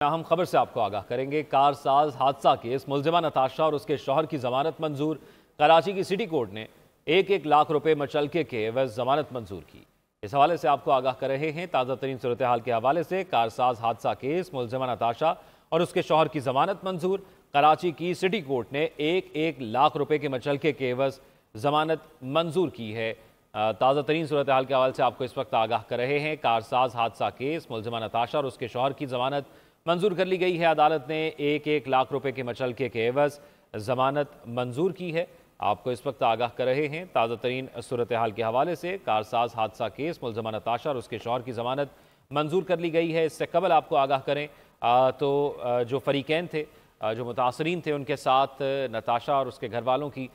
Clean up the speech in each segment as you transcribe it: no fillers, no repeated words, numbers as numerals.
اہم خبر سے آپ کو آگاہ کریں گے۔ کارساز حادثہ کیس ملزمہ نتاشا اور اس کے شوہر کی ضمانت منظور۔ کراچی کی سٹی کورٹ نے 1 لاکھ روپے مچلکے کے عوض ضمانت منظور کی۔ اس حوالے سے آپ کو آگاہ کر رہے ہیں تازہ ترین صورتحال کے حوالے سے۔ کارساز حادثہ کیس ملزمہ نتاشا اور اس کے شوہر کی ضمانت منظور۔ کراچی کی سٹی کورٹ نے 1 لاکھ روپے کے مچلکے کے عوض ضمانت منظور کی ہے۔ تازہ ترین صورتحال کے حوالے سے آپ کو اس وقت آگاہ کر رہے ہیں۔ کارساز حادثہ کیس ملزمہ نتاشا اور اس کے شوہر کی ضمانت منظور کر لی گئی ہے۔ عدالت نے 1 لاکھ روپے کے مچلکے کے عوض ضمانت منظور کی ہے۔ آپ کو اس وقت آگاہ کر رہے ہیں تازہ ترین صورتحال کے حوالے سے۔ کارساز حادثہ کیس ملزمہ نتاشا اور اس کے شوہر کی ضمانت منظور کر لی گئی ہے۔ اس سے قبل آپ کو آگاہ کریں تو جو فریقین تھے، جو متاثرین تھے، ان کے ساتھ نتاشا اور اس کے گھر والوں کی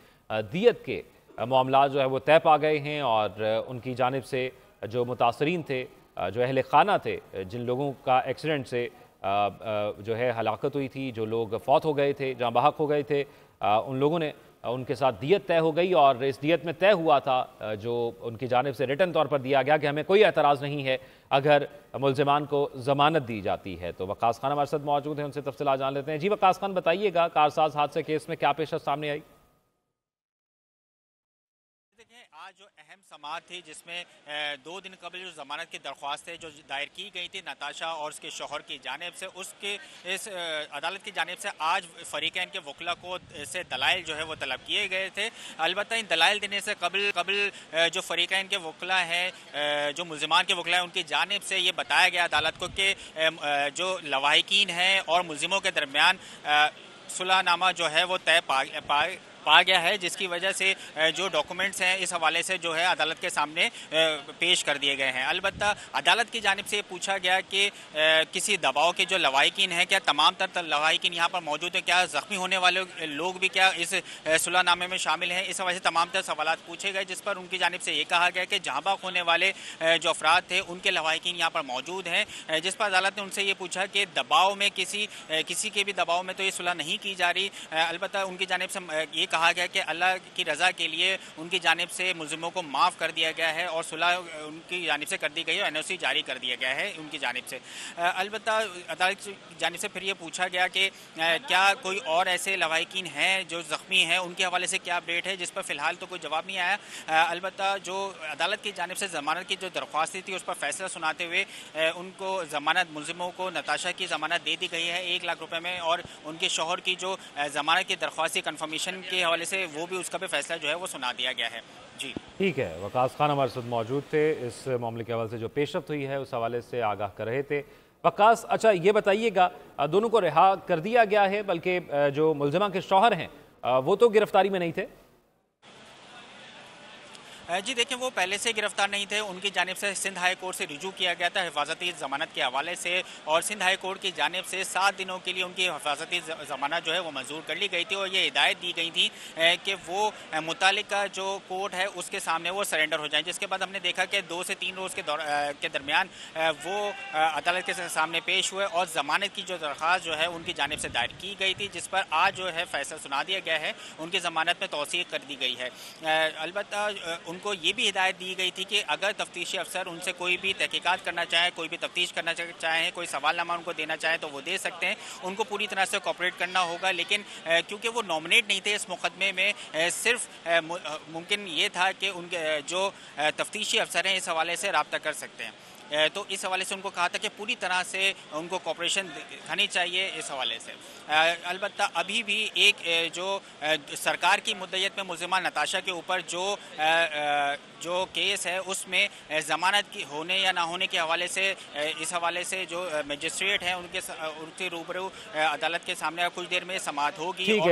دیت کے معاملات جو ہے وہ طے پا گئے ہیں، اور ان کی جانب سے جو متاثرین تھے، جو اہل خانہ تھے، جن لوگوں کا ایکسیڈنٹ سے جو ہے ہلاکت ہوئی تھی، جو لوگ فوت ہو گئے تھے، جاں بحق ہو گئے تھے، ان لوگوں نے ان کے ساتھ دیت طے ہو گئی، اور اس دیت میں طے ہوا تھا جو ان کی جانب سے ریٹن طور پر دیا گیا کہ ہمیں کوئی اعتراض نہیں ہے اگر ملزمان کو ضمانت دی جاتی ہے۔ تو وقاص خان ہمارے ساتھ موجود ہیں، ان سے تفصیلات جان لیتے ہیں۔ جی وقاص خان، بتائیے گا کارساز حادثے کیس میں کیا پیشرفت سامنے آئی؟ آج جو اہم سماعت تھی، جس میں 2 دن قبل جو ضمانت کی درخواستیں جو دائر کی گئی تھی نتاشا اور اس کے شوہر کی جانب سے، اس عدالت کی جانب سے آج فریقین کے وکلا کو سے دلائل جو ہے وہ طلب کیے گئے تھے۔ البتہ ان دلائل دینے سے قبل جو فریقین کے وکلا ہیں، جو ملزمان کے وکلا ہیں، ان کی جانب سے یہ بتایا گیا عدالت کو کہ جو لواحقین ہیں اور ملزموں کے درمیان صلح نامہ جو ہے وہ طے پا گیا ہے، جس کی وجہ سے جو ڈاکومنٹس ہیں اس حوالے سے جو ہے عدالت کے سامنے پیش کر دیے گئے ہیں۔ البتہ عدالت کی جانب سے یہ پوچھا گیا کہ کسی دباؤ کے جو لواحقین ہیں، کیا تمام تر لواحقین یہاں پر موجود ہیں، کیا زخمی ہونے والے لوگ بھی کیا اس صلح نامے میں شامل ہیں؟ اس حوالے سے تمام تر سوالات پوچھے گئے، جس پر ان کی جانب سے یہ کہا گیا کہ جہاں بحق ہونے والے جو افراد تھے ان کے لواحقین یہاں پر موجود ہیں، جس پر عدالت نے ان سے یہ پوچھا کہ دباؤ میں کسی کے بھی دباؤ میں تو یہ صلح نہیں کی جا رہی۔ البتہ ان کی جانب سے یہ کہا گیا کہ اللہ کی رضا کے لیے ان کی جانب سے ملزموں کو معاف کر دیا گیا ہے اور صلح ان کی جانب سے کر دی گئی ہے، NOC جاری کر دیا گیا ہے ان کی جانب سے۔ البتہ عدالت کی جانب سے پھر یہ پوچھا گیا کہ کیا کوئی اور ایسے لواحقین ہیں جو زخمی ہیں، ان کے حوالے سے کیا اپڈیٹ ہے، جس پر فی الحال تو کوئی جواب نہیں آیا۔ البتہ جو عدالت کی جانب سے ضمانت کی جو درخواست تھی اس پر فیصلہ سناتے ہوئے ان کو ضمانت، ملزموں کو نتاشا کی ضمانت دے دی گئی ہے 1 لاکھ روپے میں، اور ان کے شوہر کی جو ضمانت کی درخواست تھی کنفرمیشن کے حوالے سے، وہ بھی اس کا بھی فیصلہ جو ہے وہ سنا دیا گیا ہے۔ جی ٹھیک ہے، وقاص خان ہمارے ساتھ موجود تھے، اس معاملے کے حوالے سے جو پیشرفت ہوئی ہے اس حوالے سے آگاہ کر رہے تھے۔ وقاص، اچھا یہ بتائیے گا، دونوں کو رہا کر دیا گیا ہے، بلکہ جو ملزمہ کے شوہر ہیں وہ تو گرفتاری میں نہیں تھے؟ جی دیکھیں، وہ پہلے سے گرفتار نہیں تھے، ان کی جانب سے سندھ ہائی کورٹ سے رجوع کیا گیا تھا حفاظتی ضمانت کے حوالے سے، اور سندھ ہائی کورٹ کی جانب سے 7 دنوں کے لیے ان کی حفاظتی ضمانت جو ہے وہ منظور کر لی گئی تھی، اور یہ ہدایت دی گئی تھی کہ وہ متعلقہ جو کورٹ ہے اس کے سامنے وہ سرنڈر ہو جائیں، جس کے بعد ہم نے دیکھا کہ 2 سے 3 روز کے درمیان وہ عدالت کے سامنے پیش ہوئے، اور ضمانت کی جو درخواست جو ہے ان کی جانب سے دائر کی گئی تھی، جس پر آج جو ہے فیصلہ سنا دیا گیا ہے، ان کی ضمانت میں توثیق کر دی گئی ہے۔ البتہ ان کو یہ بھی ہدایت دی گئی تھی کہ اگر تفتیشی افسر ان سے کوئی بھی تحقیقات کرنا چاہیں، کوئی بھی تفتیش کرنا چاہیں، کوئی سوال نامہ ان کو دینا چاہیں تو وہ دے سکتے ہیں، ان کو پوری طرح سے کوآپریٹ کرنا ہوگا، لیکن کیونکہ وہ نامنیٹ نہیں تھے اس مقدمے میں، صرف ممکن یہ تھا کہ ان کے جو تفتیشی افسر ہیں اس حوالے سے رابطہ کر سکتے ہیں، تو اس حوالے سے ان کو کہا تھا کہ پوری طرح سے ان کو کوآپریشن دکھانی چاہیے اس حوالے سے۔ البتہ ابھی بھی ایک جو سرکار کی مدعیت میں ملزمہ نتاشا کے اوپر جو کیس ہے اس میں ضمانت کی ہونے یا نہ ہونے کے حوالے سے، اس حوالے سے جو مجسٹریٹ ہیں ان کے روبرو عدالت کے سامنے کچھ دیر میں سماعت ہوگی، اور